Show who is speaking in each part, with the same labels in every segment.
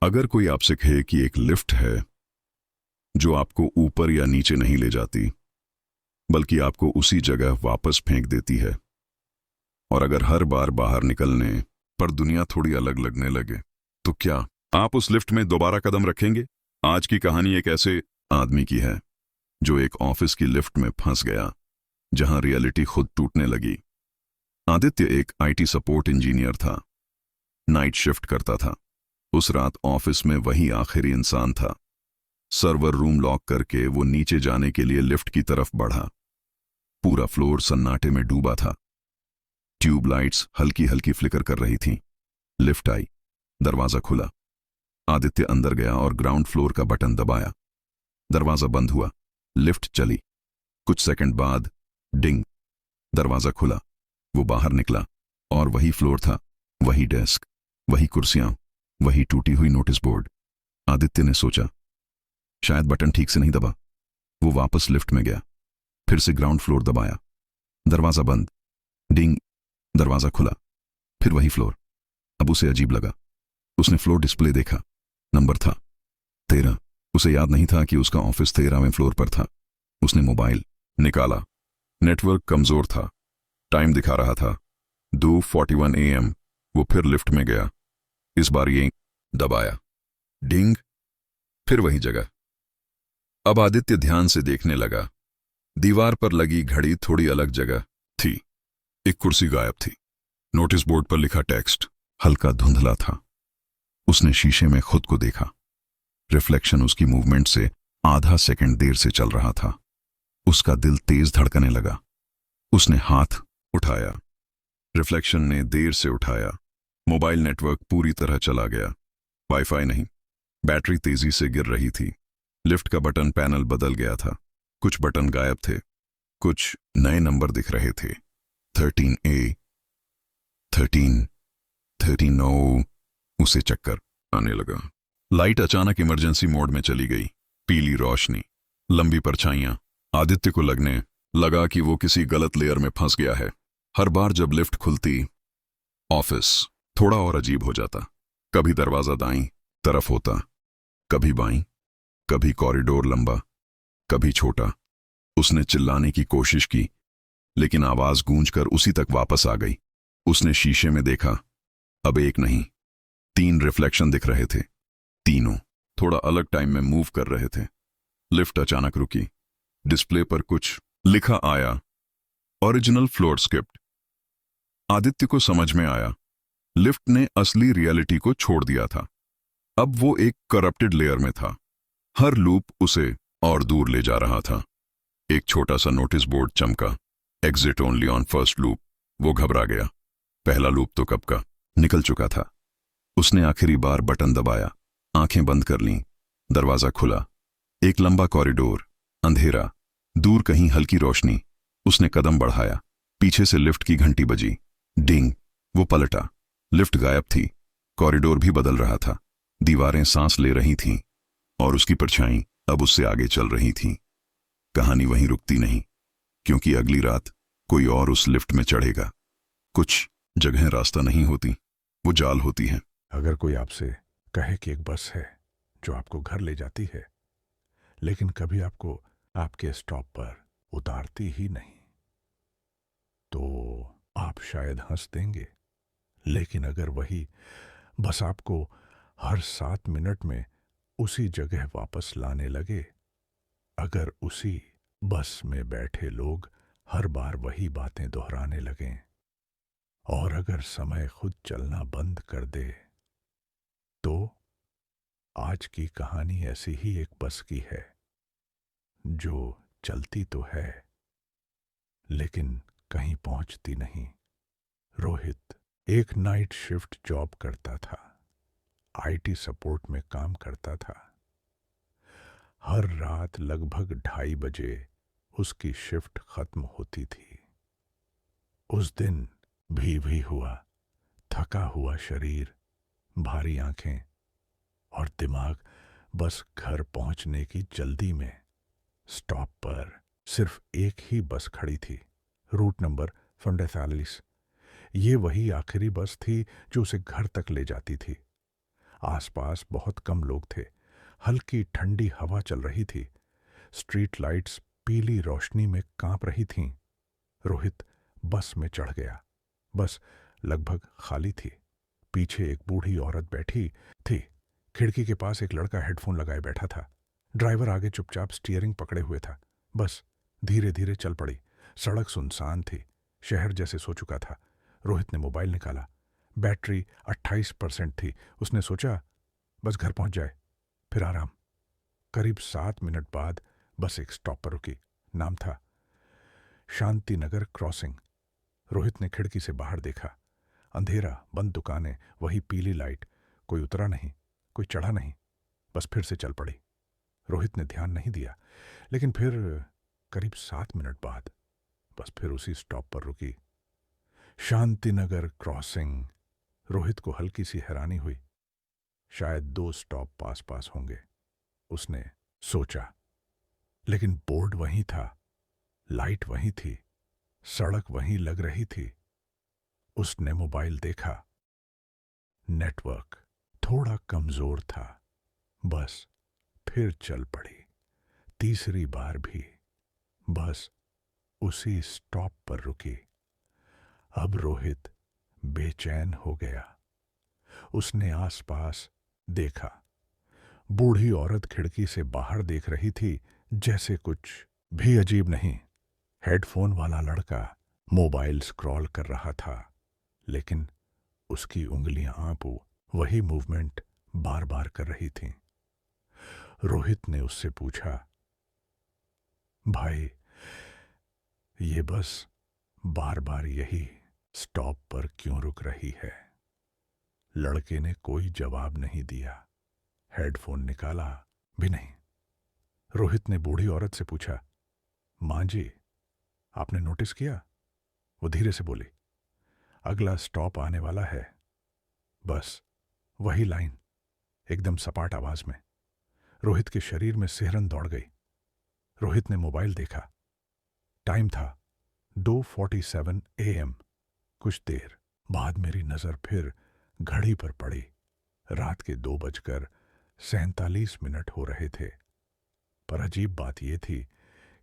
Speaker 1: अगर कोई आपसे कहे कि एक लिफ्ट है जो आपको ऊपर या नीचे नहीं ले जाती, बल्कि आपको उसी जगह वापस फेंक देती है, और अगर हर बार बाहर निकलने पर दुनिया थोड़ी अलग लगने लगे, तो क्या आप उस लिफ्ट में दोबारा कदम रखेंगे? आज की कहानी एक ऐसे आदमी की है जो एक ऑफिस की लिफ्ट में फंस गया, जहां रियलिटी खुद टूटने लगी। आदित्य एक आईटी सपोर्ट इंजीनियर था। नाइट शिफ्ट करता था। उस रात ऑफिस में वही आखिरी इंसान था। सर्वर रूम लॉक करके वो नीचे जाने के लिए लिफ्ट की तरफ बढ़ा। पूरा फ्लोर सन्नाटे में डूबा था। ट्यूबलाइट्स हल्की हल्की फ्लिकर कर रही थीं। लिफ्ट आई। दरवाजा खुला। आदित्य अंदर गया और ग्राउंड फ्लोर का बटन दबाया। दरवाजा बंद हुआ। लिफ्ट चली। कुछ सेकंड बाद डिंग। दरवाजा खुला। वो बाहर निकला और वही फ्लोर था, वही डेस्क, वही कुर्सियां, वही टूटी हुई नोटिस बोर्ड। आदित्य ने सोचा, शायद बटन ठीक से नहीं दबा। वो वापस लिफ्ट में गया। फिर से ग्राउंड फ्लोर दबाया। दरवाजा बंद। डिंग। दरवाजा खुला। फिर वही फ्लोर। अब उसे अजीब लगा। उसने फ्लोर डिस्प्ले देखा। नंबर था 13। उसे याद नहीं था कि उसका ऑफिस 13वें फ्लोर पर था। उसने मोबाइल निकाला। नेटवर्क कमजोर था। टाइम दिखा रहा था 2:41 AM। वो फिर लिफ्ट में गया। इस बार ये दबाया। डिंग। फिर वही जगह। अब आदित्य ध्यान से देखने लगा। दीवार पर लगी घड़ी थोड़ी अलग जगह थी। एक कुर्सी गायब थी। नोटिस बोर्ड पर लिखा टेक्स्ट हल्का धुंधला था। उसने शीशे में खुद को देखा। रिफ्लेक्शन उसकी मूवमेंट से आधा सेकंड देर से चल रहा था। उसका दिल तेज धड़कने लगा। उसने हाथ उठाया। रिफ्लेक्शन ने देर से उठाया। मोबाइल नेटवर्क पूरी तरह चला गया। वाईफाई नहीं। बैटरी तेजी से गिर रही थी। लिफ्ट का बटन पैनल बदल गया था। कुछ बटन गायब थे। कुछ नए नंबर दिख रहे थे। 13A, 13, 13O। उसे चक्कर आने लगा। लाइट अचानक इमरजेंसी मोड में चली गई। पीली रोशनी, लंबी परछाइयां। आदित्य को लगने लगा कि वो किसी गलत लेयर में फंस गया है। हर बार जब लिफ्ट खुलती, ऑफिस थोड़ा और अजीब हो जाता। कभी दरवाजा दाईं तरफ होता, कभी बाईं, कभी कॉरिडोर लंबा, कभी छोटा। उसने चिल्लाने की कोशिश की, लेकिन आवाज गूंजकर उसी तक वापस आ गई। उसने शीशे में देखा। अब एक नहीं, 3 रिफ्लेक्शन दिख रहे थे। तीनों थोड़ा अलग टाइम में मूव कर रहे थे। लिफ्ट अचानक रुकी। डिस्प्ले पर कुछ लिखा आया, ओरिजिनल फ्लोर स्क्रिप्ट। आदित्य को समझ में आया, लिफ्ट ने असली रियलिटी को छोड़ दिया था। अब वो एक करप्टेड लेयर में था। हर लूप उसे और दूर ले जा रहा था। एक छोटा सा नोटिस बोर्ड चमका, exit only on first loop. वो घबरा गया। पहला लूप तो कब का निकल चुका था। उसने आखिरी बार बटन दबाया। आंखें बंद कर लीं। दरवाजा खुला। एक लंबा कॉरिडोर, अंधेरा, दूर कहीं हल्की रोशनी। उसने कदम बढ़ाया। पीछे से लिफ्ट की घंटी बजी। डिंग। वो पलटा। लिफ्ट गायब थी। कॉरिडोर भी बदल रहा था। दीवारें सांस ले रही थीं और उसकी परछाई अब उससे आगे चल रही थीं। कहानी वहीं रुकती नहीं, क्योंकि अगली रात कोई और उस लिफ्ट में चढ़ेगा। कुछ जगहें रास्ता नहीं होती, वो जाल होती हैं।
Speaker 2: अगर कोई आपसे कहे कि एक बस है जो आपको घर ले जाती है, लेकिन कभी आपको आपके स्टॉप पर उतारती ही नहीं, तो आप शायद हंस देंगे। लेकिन अगर वही बस आपको हर 7 मिनट में उसी जगह वापस लाने लगे, अगर उसी बस में बैठे लोग हर बार वही बातें दोहराने लगें, और अगर समय खुद चलना बंद कर दे, तो आज की कहानी ऐसी ही एक बस की है जो चलती तो है, लेकिन कहीं पहुंचती नहीं। रोहित एक नाइट शिफ्ट जॉब करता था। आईटी सपोर्ट में काम करता था। हर रात लगभग 2:30 बजे उसकी शिफ्ट खत्म होती थी। उस दिन भी हुआ, थका हुआ शरीर, भारी आंखें और दिमाग बस घर पहुंचने की जल्दी में। स्टॉप पर सिर्फ एक ही बस खड़ी थी, रूट नंबर 45। ये वही आखिरी बस थी जो उसे घर तक ले जाती थी। आसपास बहुत कम लोग थे। हल्की ठंडी हवा चल रही थी। स्ट्रीट लाइट्स पीली रोशनी में कांप रही थीं। रोहित बस में चढ़ गया। बस लगभग खाली थी। पीछे एक बूढ़ी औरत बैठी थी। खिड़की के पास एक लड़का हेडफोन लगाए बैठा था। ड्राइवर आगे चुपचाप स्टीयरिंग पकड़े हुए था। बस धीरे धीरे चल पड़ी। सड़क सुनसान थी। शहर जैसे सो चुका था। रोहित ने मोबाइल निकाला। बैटरी 28% थी। उसने सोचा बस घर पहुंच जाए, फिर आराम। करीब 7 मिनट बाद बस एक स्टॉप पर रुकी। नाम था शांति नगर क्रॉसिंग। रोहित ने खिड़की से बाहर देखा। अंधेरा, बंद दुकानें, वही पीली लाइट। कोई उतरा नहीं, कोई चढ़ा नहीं। बस फिर से चल पड़ी। रोहित ने ध्यान नहीं दिया, लेकिन फिर करीब 7 मिनट बाद बस फिर उसी स्टॉप पर रुकी। शांतिनगर क्रॉसिंग। रोहित को हल्की सी हैरानी हुई। शायद 2 स्टॉप पास पास होंगे, उसने सोचा। लेकिन बोर्ड वहीं था, लाइट वहीं थी, सड़क वहीं लग रही थी। उसने मोबाइल देखा। नेटवर्क थोड़ा कमजोर था। बस फिर चल पड़ी। तीसरी बार भी बस उसी स्टॉप पर रुकी। अब रोहित बेचैन हो गया। उसने आसपास देखा। बूढ़ी औरत खिड़की से बाहर देख रही थी, जैसे कुछ भी अजीब नहीं। हेडफोन वाला लड़का मोबाइल स्क्रॉल कर रहा था, लेकिन उसकी उंगलियां आप वही मूवमेंट बार बार कर रही थीं। रोहित ने उससे पूछा, भाई, ये बस बार बार यही स्टॉप पर क्यों रुक रही है? लड़के ने कोई जवाब नहीं दिया। हेडफोन निकाला भी नहीं। रोहित ने बूढ़ी औरत से पूछा, मां जी, आपने नोटिस किया? वो धीरे से बोली, अगला स्टॉप आने वाला है। बस वही लाइन, एकदम सपाट आवाज में। रोहित के शरीर में सिहरन दौड़ गई। रोहित ने मोबाइल देखा। टाइम था 2:47 AM। कुछ देर बाद मेरी नजर फिर घड़ी पर पड़ी। रात के 2:47 हो रहे थे। पर अजीब बात यह थी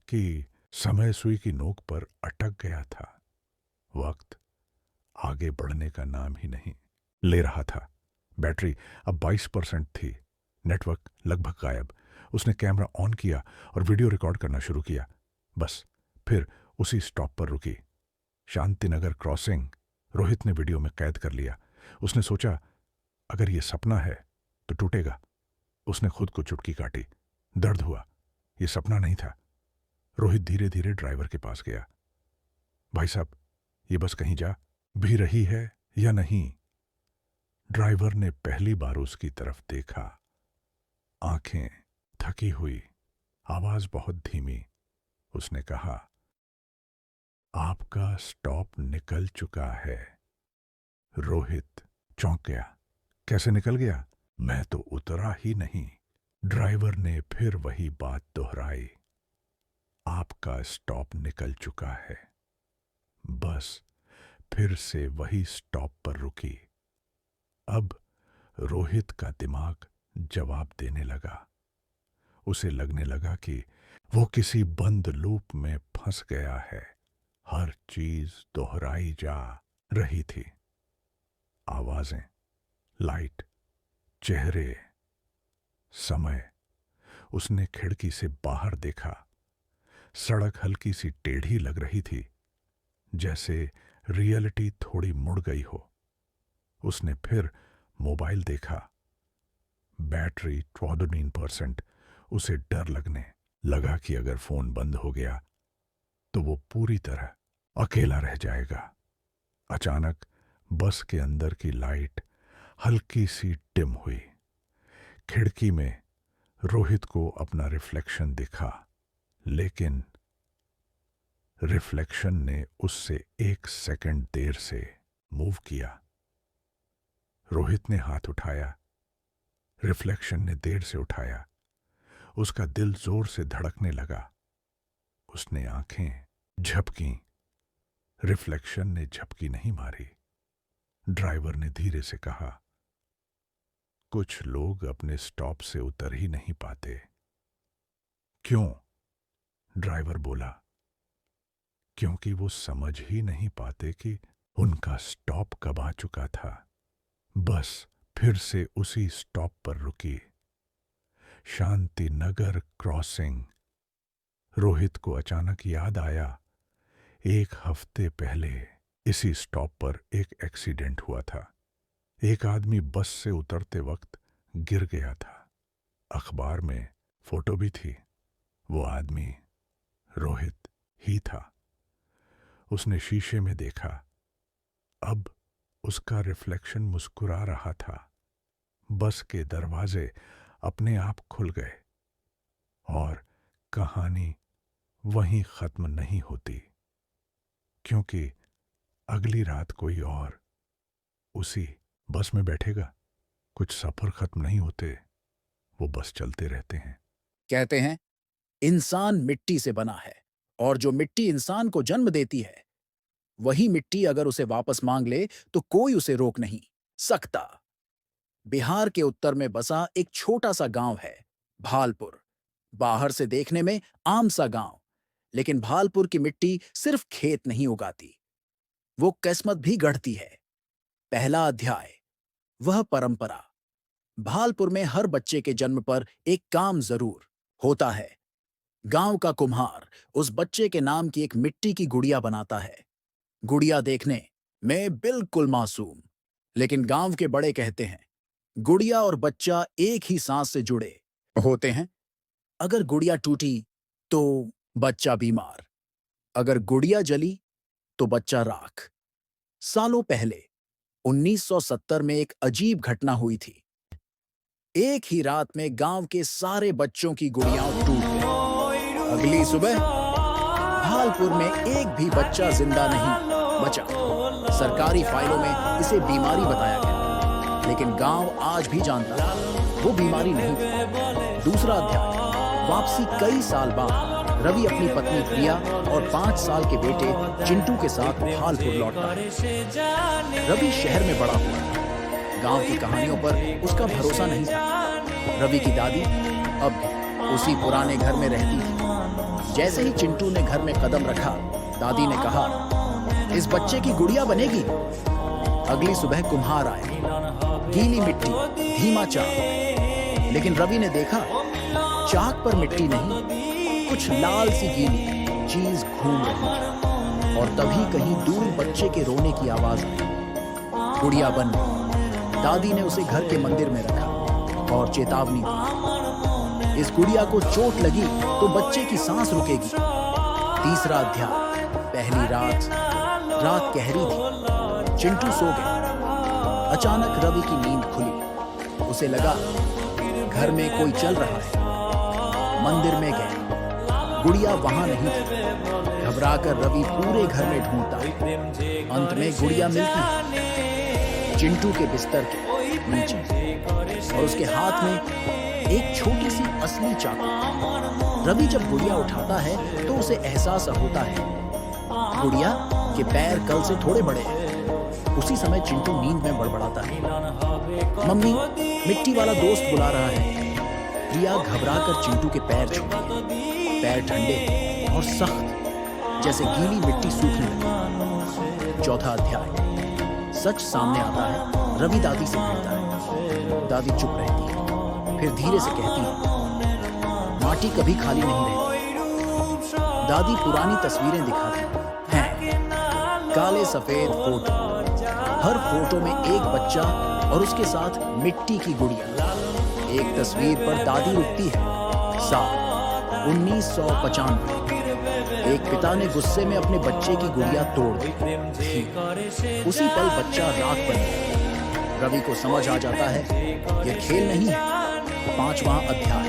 Speaker 2: कि समय सुई की नोक पर अटक गया था। वक्त आगे बढ़ने का नाम ही नहीं ले रहा था। बैटरी अब 22% थी। नेटवर्क लगभग गायब। उसने कैमरा ऑन किया और वीडियो रिकॉर्ड करना शुरू किया। बस फिर उसी स्टॉप पर रुकी। शांतिनगर क्रॉसिंग। रोहित ने वीडियो में कैद कर लिया। उसने सोचा, अगर यह सपना है तो टूटेगा। उसने खुद को चुटकी काटी। दर्द हुआ। यह सपना नहीं था। रोहित धीरे धीरे ड्राइवर के पास गया। भाई साहब, ये बस कहीं जा भी रही है या नहीं? ड्राइवर ने पहली बार उसकी तरफ देखा। आंखें थकी हुई, आवाज बहुत धीमी। उसने कहा, आपका स्टॉप निकल चुका है। रोहित चौंक गया। कैसे निकल गया? मैं तो उतरा ही नहीं। ड्राइवर ने फिर वही बात दोहराई, आपका स्टॉप निकल चुका है। बस फिर से वही स्टॉप पर रुकी। अब रोहित का दिमाग जवाब देने लगा। उसे लगने लगा कि वो किसी बंद लूप में फंस गया है। हर चीज दोहराई जा रही थी। आवाजें, लाइट, चेहरे, समय। उसने खिड़की से बाहर देखा। सड़क हल्की सी टेढ़ी लग रही थी, जैसे रियलिटी थोड़ी मुड़ गई हो। उसने फिर मोबाइल देखा। बैटरी 14%। उसे डर लगने लगा कि अगर फोन बंद हो गया तो वो पूरी तरह अकेला रह जाएगा। अचानक बस के अंदर की लाइट हल्की सी डिम हुई। खिड़की में रोहित को अपना रिफ्लेक्शन दिखा, लेकिन रिफ्लेक्शन ने उससे 1 सेकंड देर से मूव किया। रोहित ने हाथ उठाया। रिफ्लेक्शन ने देर से उठाया। उसका दिल जोर से धड़कने लगा। उसने आंखें झपकी। रिफ्लेक्शन ने झपकी नहीं मारी। ड्राइवर ने धीरे से कहा, कुछ लोग अपने स्टॉप से उतर ही नहीं पाते। क्यों? ड्राइवर बोला। क्योंकि वो समझ ही नहीं पाते कि उनका स्टॉप कब आ चुका था। बस फिर से उसी स्टॉप पर रुकी। शांति नगर क्रॉसिंग। रोहित को अचानक याद आया, 1 हफ्ते पहले इसी स्टॉप पर एक एक्सीडेंट हुआ था। एक आदमी बस से उतरते वक्त गिर गया था। अखबार में फोटो भी थी। वो आदमी रोहित ही था। उसने शीशे में देखा। अब उसका रिफ्लेक्शन मुस्कुरा रहा था। बस के दरवाजे अपने आप खुल गए और कहानी वहीं खत्म नहीं होती, क्योंकि अगली रात कोई और उसी बस में बैठेगा। कुछ सफर खत्म नहीं होते, वो बस चलते रहते हैं।
Speaker 3: कहते हैं इंसान मिट्टी से बना है, और जो मिट्टी इंसान को जन्म देती है, वही मिट्टी अगर उसे वापस मांग ले तो कोई उसे रोक नहीं सकता। बिहार के उत्तर में बसा एक छोटा सा गांव है भालपुर। बाहर से देखने में आम सा गांव, लेकिन भालपुर की मिट्टी सिर्फ खेत नहीं उगाती, वो किस्मत भी गढ़ती है। पहला अध्याय, वह परंपरा। भालपुर में हर बच्चे के जन्म पर एक काम जरूर होता है। गांव का कुम्हार उस बच्चे के नाम की एक मिट्टी की गुड़िया बनाता है। गुड़िया देखने में बिल्कुल मासूम, लेकिन गांव के बड़े कहते हैं गुड़िया और बच्चा एक ही सांस से जुड़े होते हैं। अगर गुड़िया टूटी तो बच्चा बीमार, अगर गुड़िया जली तो बच्चा राख। सालों पहले 1970 में एक अजीब घटना हुई थी। एक ही रात में गांव के सारे बच्चों की गुड़ियां टूट गईं। अगली सुबह भालपुर में एक भी बच्चा जिंदा नहीं बचा। सरकारी फाइलों में इसे बीमारी बताया गया, लेकिन गांव आज भी जानता है वो बीमारी नहीं थी। दूसरा अध्याय, वापसी। कई साल बाद रवि अपनी पत्नी प्रिया और 5 साल के बेटे चिंटू के साथ भालपुर लौटता है। रवि शहर में बड़ा हुआ, गांव की कहानियों पर उसका भरोसा नहीं था। रवि की दादी अब भी उसी पुराने घर में रहती थी। जैसे ही चिंटू ने घर में कदम रखा, दादी ने कहा, इस बच्चे की गुड़िया बनेगी। अगली सुबह कुम्हार आए, गीली मिट्टी, धीमा चाक। लेकिन रवि ने देखा चाक पर मिट्टी नहीं, कुछ लाल सी गीली चीज घूम रही थी। और तभी कहीं दूर बच्चे के रोने की आवाज आई। गुड़िया बन गई। दादी ने उसे घर के मंदिर में रखा और चेतावनी दी, इस गुड़िया को चोट लगी तो बच्चे की सांस रुकेगी। तीसरा अध्याय, पहली रात। रात गहरी थी, चिंटू सो गया। अचानक रवि की नींद खुली। उसे लगा घर में कोई चल रहा है। मंदिर में गया, गुड़िया वहां नहीं थी। घबराकर रवि पूरे घर में ढूंढता, अंत में गुड़िया मिलती है चिंटू के बिस्तर के नीचे, और उसके हाथ में एक छोटी सी असली चाकू। रवि जब गुड़िया उठाता है तो उसे एहसास होता है गुड़िया के पैर कल से थोड़े बड़े हैं। उसी समय चिंटू नींद में बड़बड़ाता है, मम्मी, मिट्टी वाला दोस्त बुला रहा है। प्रिया घबराकर चिंटू के पैर छूती। पैर ठंडे और सख्त, जैसे गीली मिट्टी सूखने लगी। चौथा अध्याय, सच सामने आता है। रवि दादी से मिलता है। दादी चुप रहती है, फिर धीरे से कहती है, माटी कभी खाली नहीं रहती। दादी पुरानी तस्वीरें दिखाती हैं, काले सफेद फोटो। हर फोटो में एक बच्चा और उसके साथ मिट्टी की गुड़िया। एक तस्वीर पर दादी रुकती है। साल 1995। एक पिता ने गुस्से में अपने बच्चे की गुड़िया तोड़ दी। उसी पल बच्चा राख बन गया। रवि को समझ आ जाता है यह खेल नहीं है। 5वां अध्याय,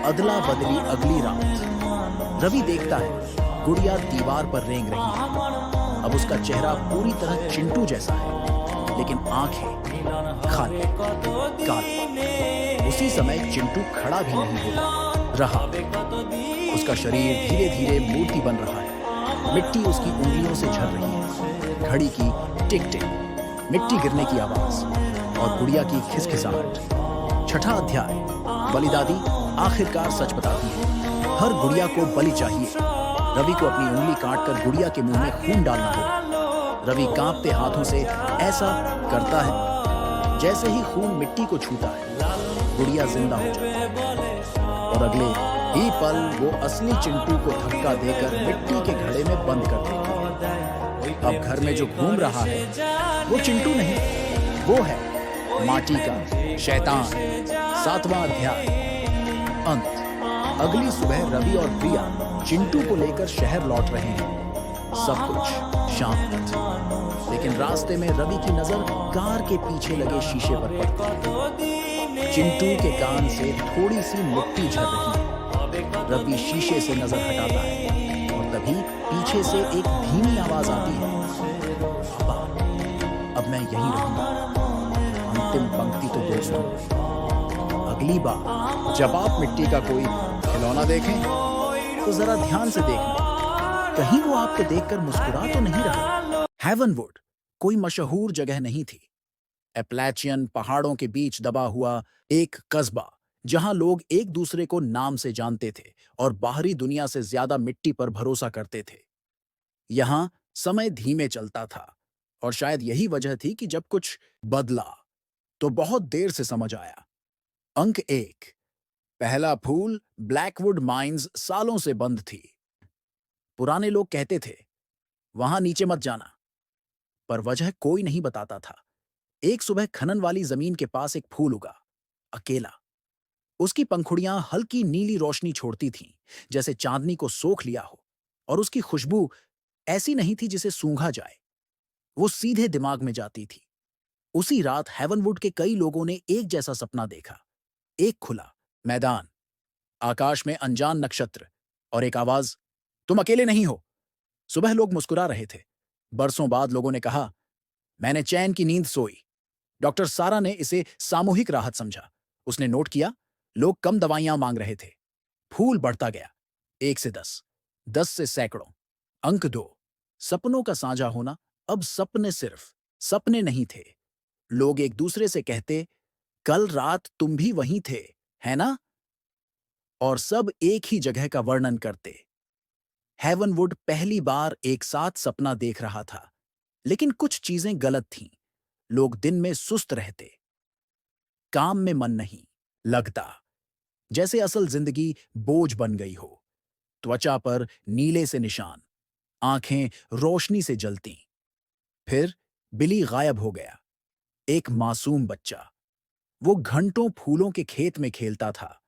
Speaker 3: अदला बदली अगली रात। रवि देखता है गुड़िया दीवार पर रेंग रही है। अब उसका चेहरा पूरी तरह चिंटू जैसा है, लेकिन आंखें खाली, काली। उसी समय चिंटू खड़ा भी नहीं हो रहा। उसका शरीर धीरे धीरे मूर्ति बन रहा है। मिट्टी उसकी उंगलियों से झड़ रही है। घड़ी की टिक टिक, मिट्टी गिरने की आवाज और गुड़िया की खिसखिसाहट। छठा अध्याय। बलिदादी आखिरकार सच बताती है। हर गुड़िया को बलि चाहिए। रवि को अपनी उंगली काटकर गुड़िया के मुंह में खून डालना होगा। रवि कांपते हाथों से ऐसा करता है। जैसे ही खून मिट्टी को छूता है, गुड़िया जिंदा हो जाती है और अगले ही पल वो असली चिंटू को धक्का देकर मिट्टी के घड़े में बंद कर देती है। अब घर में जो घूम रहा है वो चिंटू नहीं, वो है माटी का शैतान। सातवां अध्याय। अंत। अगली सुबह रवि और प्रिया चिंटू को लेकर शहर लौट रहे हैं। सब कुछ शांत, लेकिन रास्ते में रवि की नजर कार के पीछे लगे शीशे पर पड़ती है। चिंटू के कान से थोड़ी सी मिट्टी झड़ रही है। रवि शीशे से नजर हटाता है और तभी पीछे से एक धीमी आवाज आती है, पापा, अब मैं यहीं रहूंगा। अंतिम पंक्ति तो दोस्तों, अगली बार जब आप मिट्टी का कोई खिलौना देखें तो जरा ध्यान से देखना, कहीं वो आपको देखकर मुस्कुरा तो नहीं रहा। हेवनवुड कोई मशहूर जगह नहीं थी। एप्लैचियन पहाड़ों के बीच दबा हुआ एक कस्बा, जहां लोग एक दूसरे को नाम से जानते थे और बाहरी दुनिया से ज्यादा मिट्टी पर भरोसा करते थे। यहां समय धीमे चलता था और शायद यही वजह थी कि जब कुछ बदला तो बहुत देर से समझ आया। अंक 1। पहला फूल। ब्लैकवुड माइंस सालों से बंद थी। पुराने लोग कहते थे वहां नीचे मत जाना, पर वजह कोई नहीं बताता था। एक सुबह खनन वाली जमीन के पास एक फूल उगा, अकेला। उसकी पंखुड़ियां हल्की नीली रोशनी छोड़ती थीं, जैसे चांदनी को सोख लिया हो, और उसकी खुशबू ऐसी नहीं थी जिसे सूंघा जाए, वो सीधे दिमाग में जाती थी। उसी रात हेवनवुड के कई लोगों ने एक जैसा सपना देखा। एक खुला मैदान, आकाश में अनजान नक्षत्र और एक आवाज, तुम अकेले नहीं हो। सुबह लोग मुस्कुरा रहे थे। बरसों बाद लोगों ने कहा, मैंने चैन की नींद सोई। डॉक्टर सारा ने इसे सामूहिक राहत समझा। उसने नोट किया, लोग कम दवाइयां मांग रहे थे। फूल बढ़ता गया, 1 से 10, 10 से सैकड़ों। अंक 2। सपनों का साझा होना। अब सपने सिर्फ सपने नहीं थे। लोग एक दूसरे से कहते, कल रात तुम भी वहीं थे, है ना? और सब एक ही जगह का वर्णन करते। हेवनवुड पहली बार एक साथ सपना देख रहा था, लेकिन कुछ चीजें गलत थीं। लोग दिन में सुस्त रहते, काम में मन नहीं लगता, जैसे असल जिंदगी बोझ बन गई हो। त्वचा पर नीले से निशान, आंखें रोशनी से जलती। फिर बिली गायब हो गया, एक मासूम बच्चा। वो घंटों फूलों के खेत में खेलता था।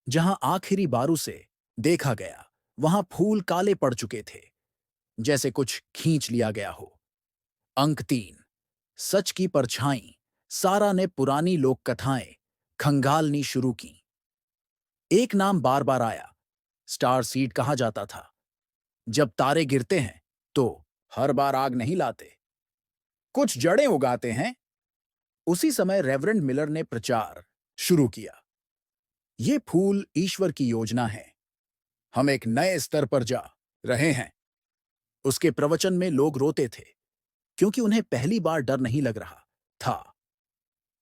Speaker 3: जहां आखिरी बार उसे देखा गया, वहां फूल काले पड़ चुके थे, जैसे कुछ खींच लिया गया हो। अंक 3। सच की परछाई। सारा ने पुरानी लोक कथाएं खंगालनी शुरू की। एक नाम बार बार आया, स्टार सीड कहा जाता था। जब तारे गिरते हैं तो हर बार आग नहीं लाते, कुछ जड़ें उगाते हैं। उसी समय रेवरेंड मिलर ने प्रचार शुरू किया, ये फूल ईश्वर की योजना है, हम एक नए स्तर पर जा रहे हैं। उसके प्रवचन में लोग रोते थे, क्योंकि उन्हें पहली बार डर नहीं लग रहा था।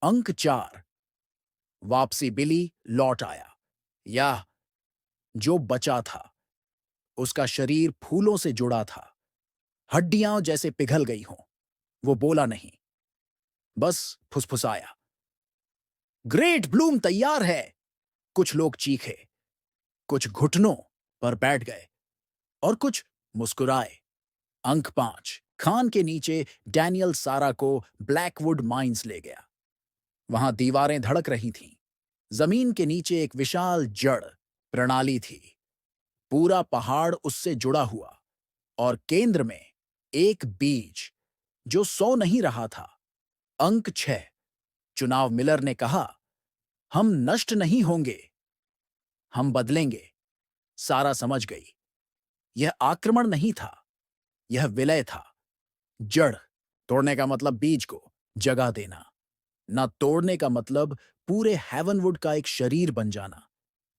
Speaker 3: अंक 4। वापसी। बिली लौट आया, या जो बचा था। उसका शरीर फूलों से जुड़ा था, हड्डियां जैसे पिघल गई हों। वो बोला नहीं, बस फुसफुसाया, ग्रेट ब्लूम तैयार है। कुछ लोग चीखे, कुछ घुटनों पर बैठ गए और कुछ मुस्कुराए। अंक 5। खान के नीचे डैनियल सारा को ब्लैकवुड माइंस ले गया। वहां दीवारें धड़क रही थीं। जमीन के नीचे एक विशाल जड़ प्रणाली थी, पूरा पहाड़ उससे जुड़ा हुआ, और केंद्र में एक बीज जो सो नहीं रहा था। अंक 6। चुनाव। मिलर ने कहा, हम नष्ट नहीं होंगे, हम बदलेंगे। सारा समझ गई, यह आक्रमण नहीं था, यह विलय था। जड़ तोड़ने का मतलब बीज को जगह देना, न तोड़ने का मतलब पूरे हेवनवुड का एक शरीर बन जाना।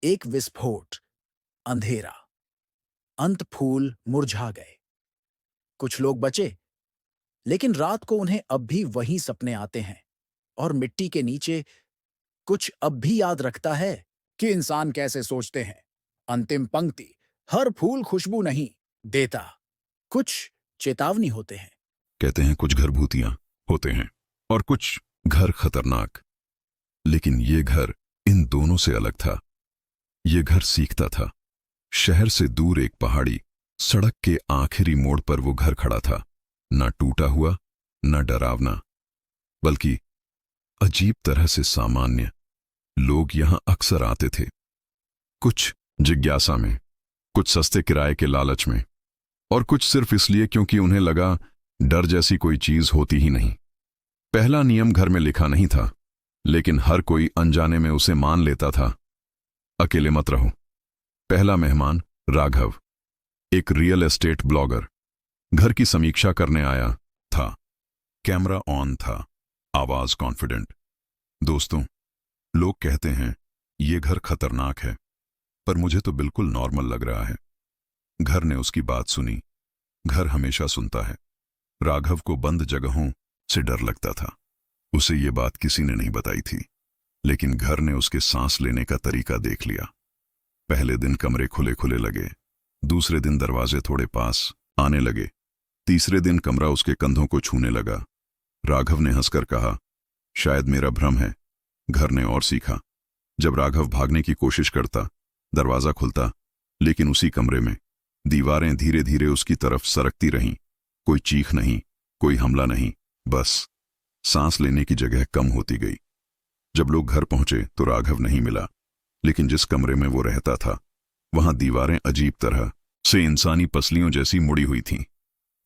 Speaker 3: एक विस्फोट, अंधेरा, अंत। फूल मुरझा गए। कुछ लोग बचे, लेकिन रात को उन्हें अब भी वही सपने आते हैं, और मिट्टी के नीचे कुछ अब भी याद रखता है कि इंसान कैसे सोचते हैं। अंतिम पंक्ति, हर फूल खुशबू नहीं देता, कुछ चेतावनी होते हैं।
Speaker 1: कहते हैं कुछ घर भूतियां होते हैं और कुछ घर खतरनाक, लेकिन ये घर इन दोनों से अलग था। ये घर सीखता था। शहर से दूर एक पहाड़ी सड़क के आखिरी मोड़ पर वो घर खड़ा था, ना टूटा हुआ, ना डरावना, बल्कि अजीब तरह से सामान्य। लोग यहां अक्सर आते थे, कुछ जिज्ञासा में, कुछ सस्ते किराए के लालच में, और कुछ सिर्फ इसलिए क्योंकि उन्हें लगा डर जैसी कोई चीज होती ही नहीं। पहला नियम घर में लिखा नहीं था, लेकिन हर कोई अनजाने में उसे मान लेता था। अकेले मत रहो। पहला मेहमान राघव, एक रियल एस्टेट ब्लॉगर, घर की समीक्षा करने आया था। कैमरा ऑन था, आवाज कॉन्फिडेंट। दोस्तों, लोग कहते हैं ये घर खतरनाक है, पर मुझे तो बिल्कुल नॉर्मल लग रहा है। घर ने उसकी बात सुनी। घर हमेशा सुनता है। राघव को बंद जगहों से डर लगता था। उसे ये बात किसी ने नहीं बताई थी, लेकिन घर ने उसके सांस लेने का तरीका देख लिया। पहले दिन कमरे खुले खुले लगे, दूसरे दिन दरवाजे थोड़े पास आने लगे, तीसरे दिन कमरा उसके कंधों को छूने लगा। राघव ने हंसकर कहा, शायद मेरा भ्रम है। घर ने और सीखा। जब राघव भागने की कोशिश करता, दरवाजा खुलता, लेकिन उसी कमरे में दीवारें धीरे धीरे उसकी तरफ सरकती रहीं। कोई चीख नहीं, कोई हमला नहीं, बस सांस लेने की जगह कम होती गई। जब लोग घर पहुंचे तो राघव नहीं मिला, लेकिन जिस कमरे में वो रहता था, वहां दीवारें अजीब तरह से इंसानी पसलियों जैसी मुड़ी हुई थीं।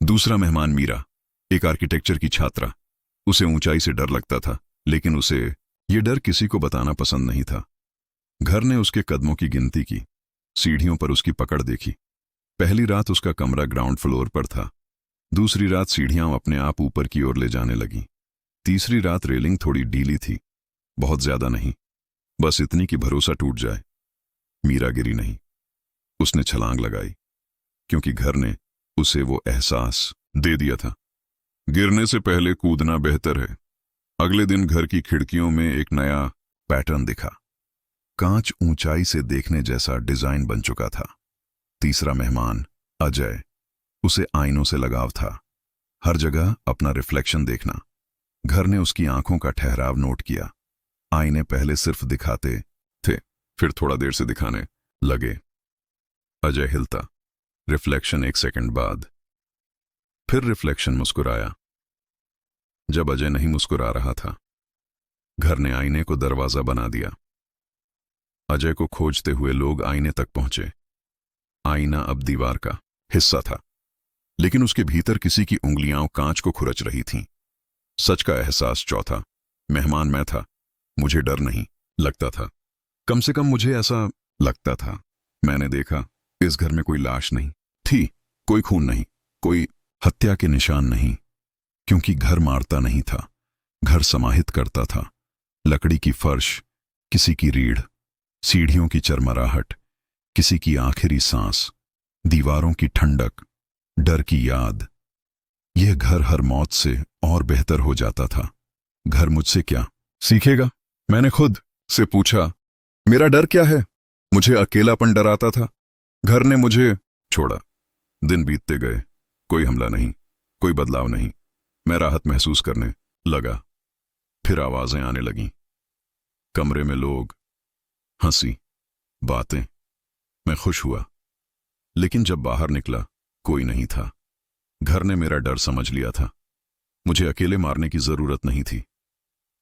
Speaker 1: दूसरा मेहमान मीरा, एक आर्किटेक्चर की छात्रा। उसे ऊंचाई से डर लगता था, लेकिन उसे ये डर किसी को बताना पसंद नहीं था। घर ने उसके कदमों की गिनती की, सीढ़ियों पर उसकी पकड़ देखी। पहली रात उसका कमरा ग्राउंड फ्लोर पर था, दूसरी रात सीढ़ियां अपने आप ऊपर की ओर ले जाने लगीं, तीसरी रात रेलिंग थोड़ी ढीली थी, बहुत ज्यादा नहीं, बस इतनी कि भरोसा टूट जाए। मीरा गिरी नहीं, उसने छलांग लगाई, क्योंकि घर ने उसे वो एहसास दे दिया था, गिरने से पहले कूदना बेहतर है। अगले दिन घर की खिड़कियों में एक नया पैटर्न दिखा। कांच ऊंचाई से देखने जैसा डिजाइन बन चुका था। तीसरा मेहमान अजय, उसे आईनों से लगाव था। हर जगह अपना रिफ्लेक्शन देखना। घर ने उसकी आंखों का ठहराव नोट किया। आईने पहले सिर्फ दिखाते थे, फिर थोड़ा देर से दिखाने लगे। अजय हिलता, रिफ्लेक्शन 1 सेकंड बाद, फिर रिफ्लेक्शन मुस्कुराया। जब अजय नहीं मुस्कुरा रहा था, घर ने आईने को दरवाजा बना दिया। अजय को खोजते हुए लोग आईने तक पहुंचे। आईना अब दीवार का हिस्सा था, लेकिन उसके भीतर किसी की उंगलियां कांच को खुरच रही थीं। सच का एहसास चौथा। मेहमान मैं था, मुझे डर नहीं लगता था। कम से कम मुझे ऐसा लगता था। मैंने देखा, इस घर में कोई लाश नहीं थी, कोई खून नहीं, कोई हत्या के निशान नहीं, क्योंकि घर मारता नहीं था, घर समाहित करता था। लकड़ी की फर्श, किसी की रीढ़, सीढ़ियों की चरमराहट, किसी की आखिरी सांस, दीवारों की ठंडक, डर की याद। यह घर हर मौत से और बेहतर हो जाता था। घर मुझसे क्या सीखेगा? मैंने खुद से पूछा, मेरा डर क्या है? मुझे अकेलापन डराता था। घर ने मुझे छोड़ा। दिन बीतते गए, कोई हमला नहीं, कोई बदलाव नहीं। मैं राहत महसूस करने लगा। फिर आवाजें आने लगीं। कमरे में लोग, हंसी, बातें। मैं खुश हुआ, लेकिन जब बाहर निकला, कोई नहीं था। घर ने मेरा डर समझ लिया था। मुझे अकेले मारने की जरूरत नहीं थी।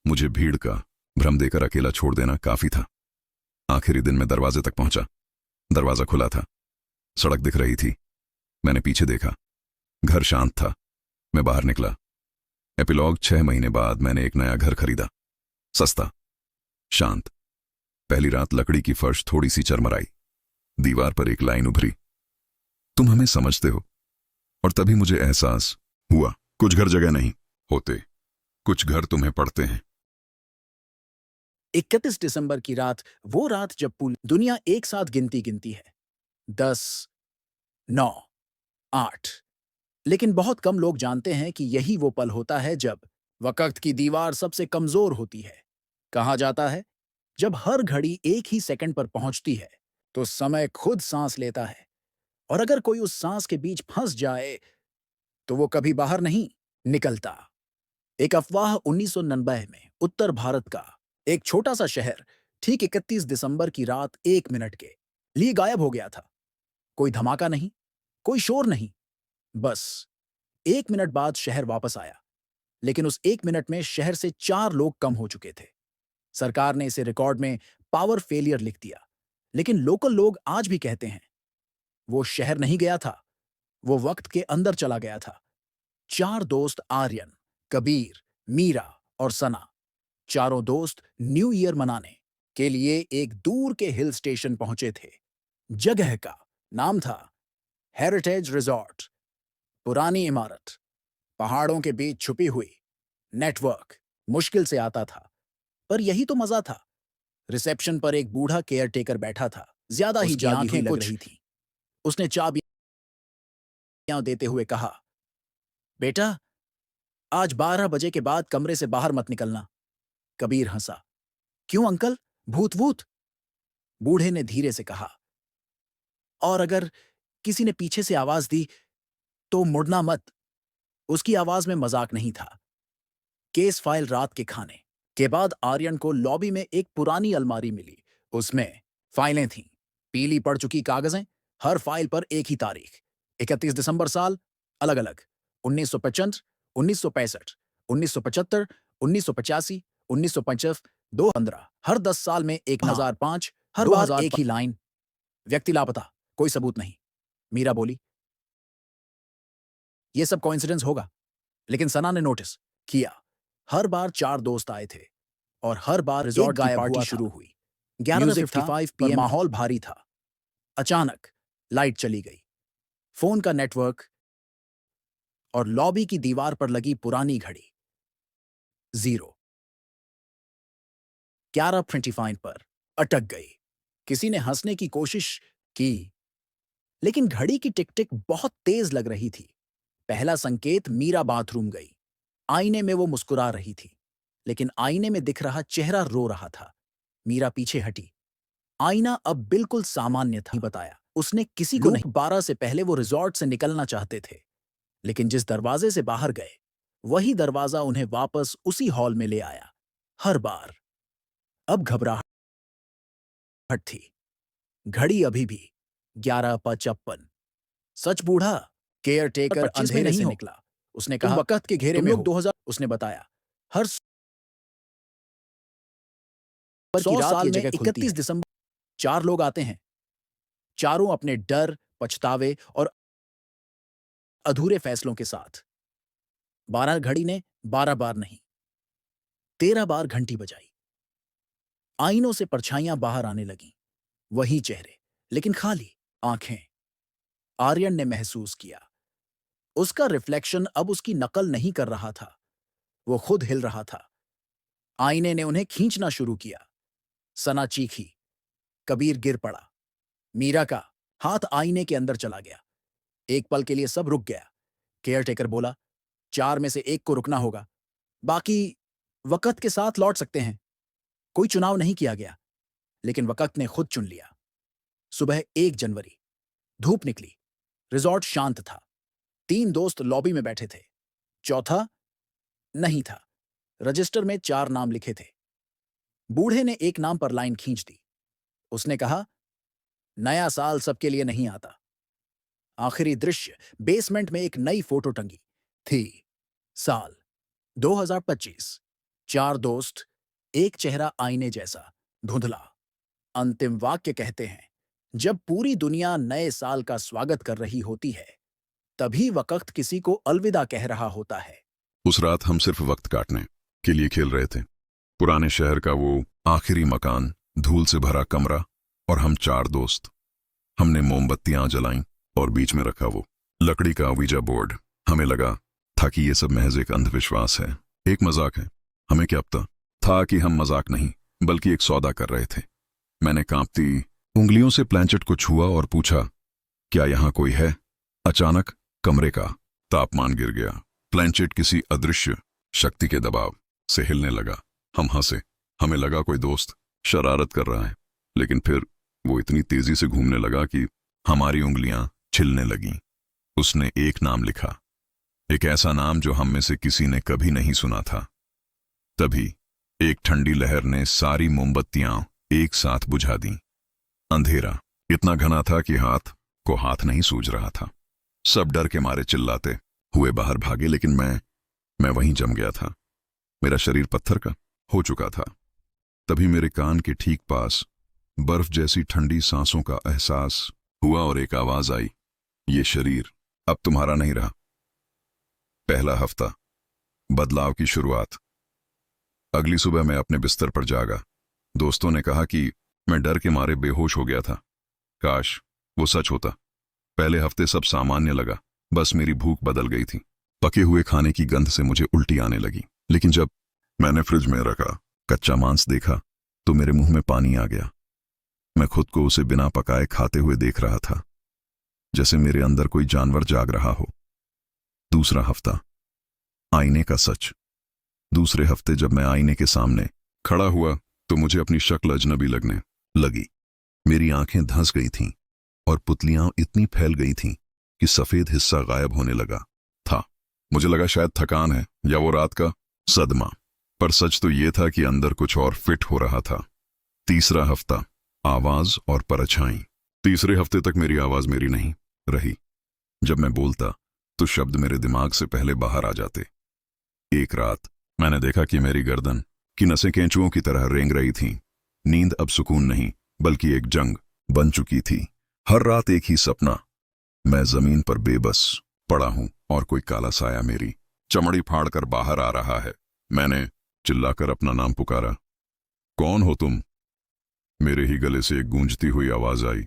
Speaker 1: मुझे भीड़ का भ्रम देकर अकेला छोड़ देना काफी था। आखिरी दिन मैं दरवाजे तक पहुंचा। दरवाजा खुला था, सड़क दिख रही थी। मैंने पीछे देखा, घर शांत था। मैं बाहर निकला। एपिलॉग 6 महीने बाद मैंने एक नया घर खरीदा, सस्ता, शांत। पहली रात लकड़ी की फर्श थोड़ी सी चरमराई। दीवार पर एक लाइन उभरी, तुम हमें समझते हो। और तभी मुझे एहसास हुआ, कुछ घर जगह नहीं होते, कुछ घर तुम्हें पढ़ते हैं।
Speaker 3: 31 दिसंबर की रात, वो रात जब पूरी दुनिया एक साथ गिनती है। 10, 9, 8। लेकिन बहुत कम लोग जानते हैं कि यही वो पल होता है जब वक़्त की दीवार सबसे कमजोर होती है। कहा जाता है, जब हर घड़ी एक ही सेकंड पर पहुंचती है तो समय खुद सांस लेता है, और अगर कोई उस सांस के बीच फंस जाए तो वो कभी बाहर नहीं निकलता। एक अफवाह 1990 में उत्तर भारत का एक छोटा सा शहर ठीक 31 दिसंबर की रात 1 मिनट के लिए गायब हो गया था। कोई धमाका नहीं, कोई शोर नहीं, बस 1 मिनट बाद शहर वापस आया। लेकिन उस 1 मिनट में शहर से 4 लोग कम हो चुके थे। सरकार ने इसे रिकॉर्ड में पावर फेलियर लिख दिया, लेकिन लोकल लोग आज भी कहते हैं वो शहर नहीं गया था, वो वक्त के अंदर चला गया था। 4 दोस्त आर्यन, कबीर, मीरा और सना, चारों दोस्त न्यू ईयर मनाने के लिए एक दूर के हिल स्टेशन पहुंचे थे। जगह का नाम था हेरिटेज रिजॉर्ट। पुरानी इमारत, पहाड़ों के बीच छुपी हुई, नेटवर्क मुश्किल से आता था, पर यही तो मजा था। रिसेप्शन पर एक बूढ़ा केयरटेकर बैठा था, ज्यादा ही
Speaker 2: उसकी
Speaker 3: जागी
Speaker 2: आंखें
Speaker 3: हुई लग
Speaker 2: कुछ
Speaker 3: रही थी। उसने चाबियां देते हुए कहा, बेटा, आज 12 बजे के बाद कमरे से बाहर मत निकलना। कबीर हंसा, क्यों अंकल, भूत वूत? बूढ़े ने धीरे से कहा, और अगर किसी ने पीछे से आवाज दी तो मुड़ना मत। उसकी आवाज में मजाक नहीं था। केस फाइल रात के खाने के बाद आर्यन को लॉबी में एक पुरानी अलमारी मिली। उसमें फाइलें थीं, पीली पड़ चुकी कागजें, हर फाइल पर एक ही तारीख, 31 दिसंबर साल, अलग अलग, 1955, 1965, 1975, 1985, 1950, 2015, हर 10 साल में एक 2005, हर बार एक ही लाइन, व्यक्ति लापता, कोई सबूत नहीं। मीरा बोली, ये सब कोइंसिडेंस होगा। लेकिन सना ने नोटिस किया, हर बार 4 दोस्त आए थे और हर बार रिजॉर्ट की पार्टी शुरू हुई। 11:55 पर माहौल भारी था। अचानक लाइट चली गई, फोन का नेटवर्क और लॉबी की दीवार पर लगी पुरानी घड़ी 0 11:25 पर अटक गई। किसी ने हंसने की कोशिश की, लेकिन घड़ी की टिक टिक बहुत तेज लग रही थी। पहला संकेत, मीरा बाथरूम गई। आईने में वो मुस्कुरा रही थी, लेकिन आईने में दिख रहा चेहरा रो रहा था। मीरा पीछे हटी। आईना अब बिल्कुल सामान्य था। बताया उसने किसी को नहीं। 12 से पहले वो रिजॉर्ट से निकलना चाहते थे, लेकिन जिस दरवाजे से बाहर गए वही दरवाजा उन्हें वापस उसी हॉल में ले आया। हर बार अब घबराहट थी। घड़ी अभी भी 11:55। सच बूढ़ा केयरटेकर अंधेरे से निकला। उसने कहा, वक्त के घेरे में 2000। उसने बताया, हर 100 साल में 31 दिसंबर 4 लोग आते हैं। चारों अपने डर, पछतावे और अधूरे फैसलों के साथ। 12 घड़ी ने 12 बार नहीं, 13 बार घंटी बजाई। आईनों से परछाइयां बाहर आने लगीं। वही चेहरे, लेकिन खाली आंखें। आर्यन ने महसूस किया, उसका रिफ्लेक्शन अब उसकी नकल नहीं कर रहा था, वो खुद हिल रहा था। आईने ने उन्हें खींचना शुरू किया। सना चीखी, कबीर गिर पड़ा, मीरा का हाथ आईने के अंदर चला गया। एक पल के लिए सब रुक गया। केयरटेकर बोला, 4 में से एक को रुकना होगा, बाकी वक़्त के साथ लौट सकते हैं। कोई चुनाव नहीं किया गया, लेकिन वक़्त ने खुद चुन लिया। सुबह 1 जनवरी, धूप निकली, रिजॉर्ट शांत था। 3 दोस्त लॉबी में बैठे थे, चौथा नहीं था। रजिस्टर में 4 नाम लिखे थे। बूढ़े ने एक नाम पर लाइन खींच दी। उसने कहा, नया साल सबके लिए नहीं आता। आखिरी दृश्य, बेसमेंट में एक नई फोटो टंगी थी। साल 2025। 4 दोस्त, एक चेहरा आईने जैसा, धुंधला। अंतिम वाक्य कहते हैं, जब पूरी दुनिया नए साल का स्वागत कर रही होती है, तभी वक्त किसी को अलविदा कह रहा होता है।
Speaker 1: उस रात हम सिर्फ वक्त काटने के लिए खेल रहे थे। पुराने शहर का वो आखिरी मकान, धूल से भरा कमरा और हम 4 दोस्त। हमने मोमबत्तियां जलाईं और बीच में रखा वो लकड़ी का वीजा बोर्ड। हमें लगा था कि ये सब महज एक अंधविश्वास है, एक मजाक है। हमें क्या पता था कि हम मजाक नहीं बल्कि एक सौदा कर रहे थे। मैंने कांपती उंगलियों से प्लैंचेट को छुआ और पूछा, क्या यहां कोई है? अचानक कमरे का तापमान गिर गया। प्लैंचेट किसी अदृश्य शक्ति के दबाव से हिलने लगा। हम हंसे। हमें लगा कोई दोस्त शरारत कर रहा है। लेकिन फिर वो इतनी तेजी से घूमने लगा कि हमारी उंगलियां छिलने लगीं। उसने एक नाम लिखा, एक ऐसा नाम जो हम में से किसी ने कभी नहीं सुना था। तभी एक ठंडी लहर ने सारी मोमबत्तियां एक साथ बुझा दी। अंधेरा इतना घना था कि हाथ को हाथ नहीं सूझ रहा था। सब डर के मारे चिल्लाते हुए बाहर भागे, लेकिन मैं वहीं जम गया था। मेरा शरीर पत्थर का हो चुका था। तभी मेरे कान के ठीक पास बर्फ जैसी ठंडी सांसों का एहसास हुआ और एक आवाज आई, ये शरीर अब तुम्हारा नहीं रहा। पहला हफ्ता, बदलाव की शुरुआत। अगली सुबह मैं अपने बिस्तर पर जागा। दोस्तों ने कहा कि मैं डर के मारे बेहोश हो गया था। काश वो सच होता। पहले हफ्ते सब सामान्य लगा, बस मेरी भूख बदल गई थी। पके हुए खाने की गंध से मुझे उल्टी आने लगी। लेकिन जब मैंने फ्रिज में रखा कच्चा मांस देखा तो मेरे मुंह में पानी आ गया। मैं खुद को उसे बिना पकाए खाते हुए देख रहा था, जैसे मेरे अंदर कोई जानवर जाग रहा हो। दूसरा हफ्ता, आईने का सच। दूसरे हफ्ते जब मैं आईने के सामने खड़ा हुआ तो मुझे अपनी शक्ल अजनबी लगने लगी। मेरी आंखें धंस गई थीं और पुतलियां इतनी फैल गई थीं कि सफेद हिस्सा गायब होने लगा था। मुझे लगा शायद थकान है या वो रात का सदमा, पर सच तो ये था कि अंदर कुछ और फिट हो रहा था। तीसरा हफ्ता, आवाज और परछाई। तीसरे हफ्ते तक मेरी आवाज मेरी नहीं रही। जब मैं बोलता तो शब्द मेरे दिमाग से पहले बाहर आ जाते। एक रात मैंने देखा कि मेरी गर्दन की नसें केंचुओं की तरह रेंग रही थीं। नींद अब सुकून नहीं बल्कि एक जंग बन चुकी थी। हर रात एक ही सपना, मैं जमीन पर बेबस पड़ा हूं और कोई काला साया मेरी चमड़ी फाड़कर बाहर आ रहा है। मैंने चिल्लाकर अपना नाम पुकारा, कौन हो तुम? मेरे ही गले से एक गूंजती हुई आवाज आई,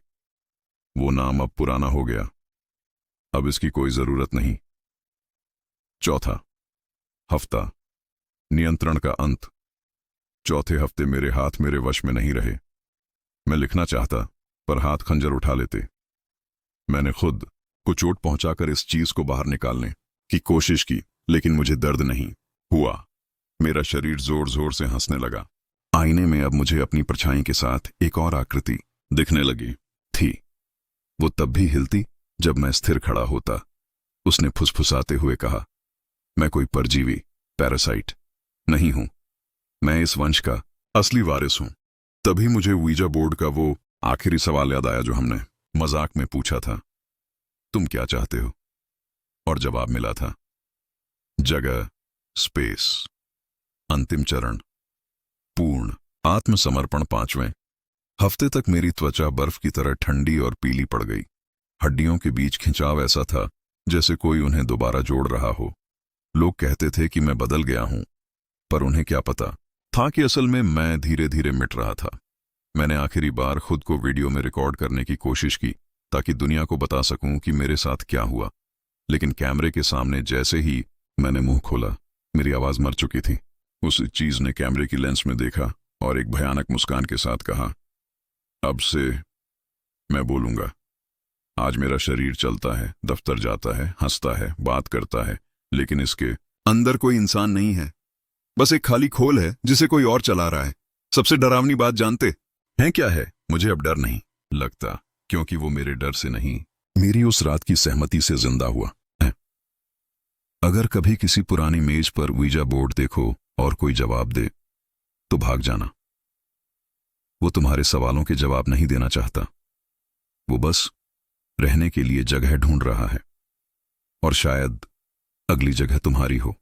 Speaker 1: वो नाम अब पुराना हो गया, अब इसकी कोई जरूरत नहीं। चौथा हफ्ता, नियंत्रण का अंत। चौथे हफ्ते मेरे हाथ मेरे वश में नहीं रहे। मैं लिखना चाहता पर हाथ खंजर उठा लेते। मैंने खुद को चोट पहुंचाकर इस चीज को बाहर निकालने की कोशिश की, लेकिन मुझे दर्द नहीं हुआ। मेरा शरीर जोर जोर से हंसने लगा। आईने में अब मुझे अपनी परछाई के साथ एक और आकृति दिखने लगी थी। वो तब भी हिलती जब मैं स्थिर खड़ा होता। उसने फुसफुसाते हुए कहा, मैं कोई परजीवी पैरासाइट नहीं हूं, मैं इस वंश का असली वारिस हूं। तभी मुझे वीजा बोर्ड का वो आखिरी सवाल याद आया जो हमने मजाक में पूछा था, तुम क्या चाहते हो? और जवाब मिला था, जगह, स्पेस। अंतिम चरण, पूर्ण आत्मसमर्पण। 5वें हफ्ते तक मेरी त्वचा बर्फ की तरह ठंडी और पीली पड़ गई। हड्डियों के बीच खिंचाव ऐसा था जैसे कोई उन्हें दोबारा जोड़ रहा हो। लोग कहते थे कि मैं बदल गया हूं, पर उन्हें क्या पता था कि असल में मैं धीरे धीरे मिट रहा था। मैंने आखिरी बार खुद को वीडियो में रिकॉर्ड करने की कोशिश की ताकि दुनिया को बता सकूं कि मेरे साथ क्या हुआ, लेकिन कैमरे के सामने जैसे ही मैंने मुंह खोला, मेरी आवाज मर चुकी थी। उस चीज ने कैमरे की लेंस में देखा और एक भयानक मुस्कान के साथ कहा, अब से मैं बोलूंगा। आज मेरा शरीर चलता है, दफ्तर जाता है, हंसता है, बात करता है, लेकिन इसके अंदर कोई इंसान नहीं है। बस एक खाली खोल है जिसे कोई और चला रहा है। सबसे डरावनी बात जानते हैं क्या है? मुझे अब डर नहीं लगता, क्योंकि वो मेरे डर से नहीं, मेरी उस रात की सहमति से जिंदा हुआ है। अगर कभी किसी पुरानी मेज पर वीजा बोर्ड देखो और कोई जवाब दे तो भाग जाना। वो तुम्हारे सवालों के जवाब नहीं देना चाहता, वो बस रहने के लिए जगह ढूंढ रहा है, और शायद अगली जगह तुम्हारी हो।